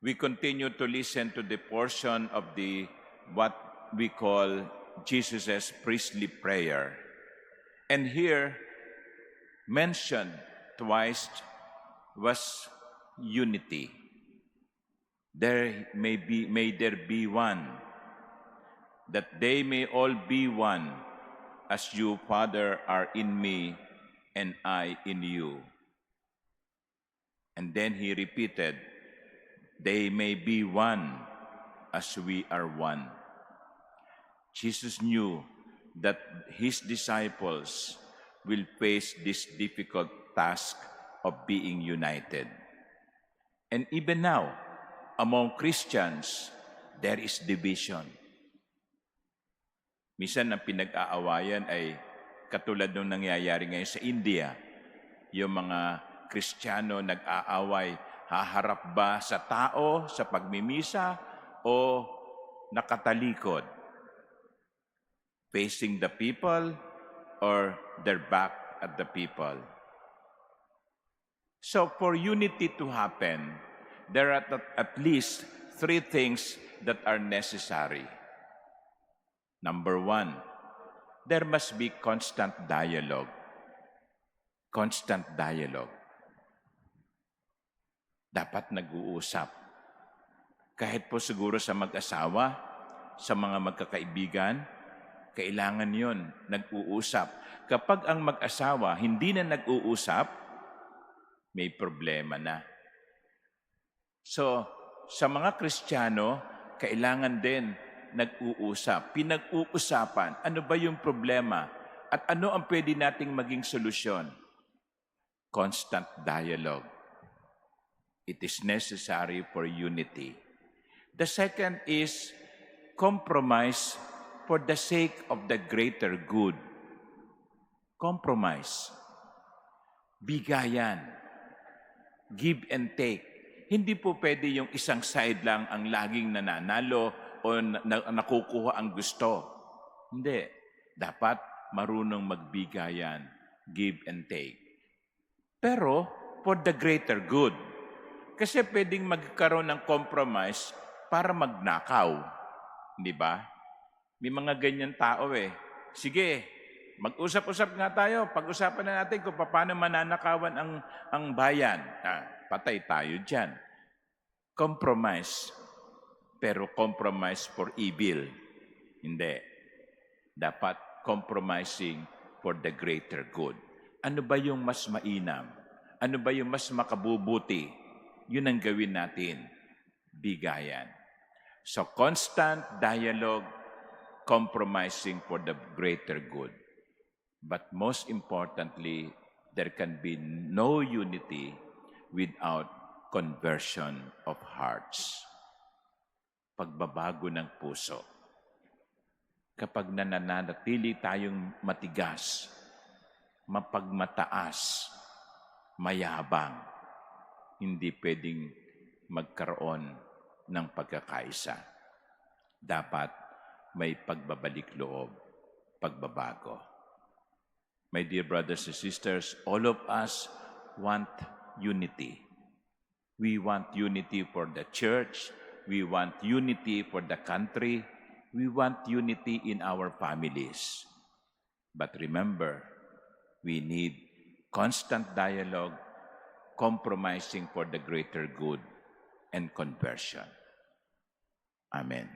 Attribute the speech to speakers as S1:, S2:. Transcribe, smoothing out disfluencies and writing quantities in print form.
S1: we continue to listen to the portion of the what we call Jesus' priestly prayer. And here, mentioned twice was unity. May there be one, that they may all be one, as you, Father, are in me and I in you. And then he repeated, they may be one as we are one. Jesus knew that his disciples will face this difficult task of being united. And even now, among Christians, there is division. Minsan ang pinag-aawayan ay katulad ng nangyayari ngayon sa India. Yung mga Kristiyano nag-aaway, haharap ba sa tao sa pagmimisa o nakatalikod? Facing the people or their back at the people? So for unity to happen, there are at least three things that are necessary. Number one, there must be constant dialogue. Constant dialogue. Dapat nag-uusap. Kahit po siguro sa mag-asawa, sa mga magkakaibigan, kailangan yon nag-uusap. Kapag ang mag-asawa hindi na nag-uusap, may problema na. So, sa mga Kristiyano, kailangan din nag-uusap. Pinag-uusapan, ano ba yung problema? At ano ang pwede nating maging solusyon? Constant dialogue. It is necessary for unity. The second is compromise for the sake of the greater good. Compromise. Bigayan. Give and take. Hindi po pwede yung isang side lang ang laging nananalo o nakukuha ang gusto. Hindi. Dapat marunong magbigayan. Give and take. Pero for the greater good. Kasi pwedeng magkaroon ng compromise para magnakaw. Hindi ba? May mga ganyan tao eh. Sige, mag-usap-usap nga tayo. Pag-usapan na natin kung paano mananakawan ang bayan. Patay tayo dyan. Compromise. Pero compromise for evil. Hindi. Dapat compromising for the greater good. Ano ba yung mas mainam? Ano ba yung mas makabubuti? Yun ang gawin natin. Bigayan. So constant dialogue, compromising for the greater good. But most importantly, there can be no unity without conversion of hearts. Pagbabago ng puso. Kapag nananatili tayong matigas, mapagmataas, mayabang, hindi pwedeng magkaroon ng pagkakaisa. Dapat may pagbabalik loob, pagbabago. My dear brothers and sisters, all of us want unity. We want unity for the church. We want unity for the country. We want unity in our families. But remember, we need constant dialogue, compromising for the greater good, and conversion. Amen.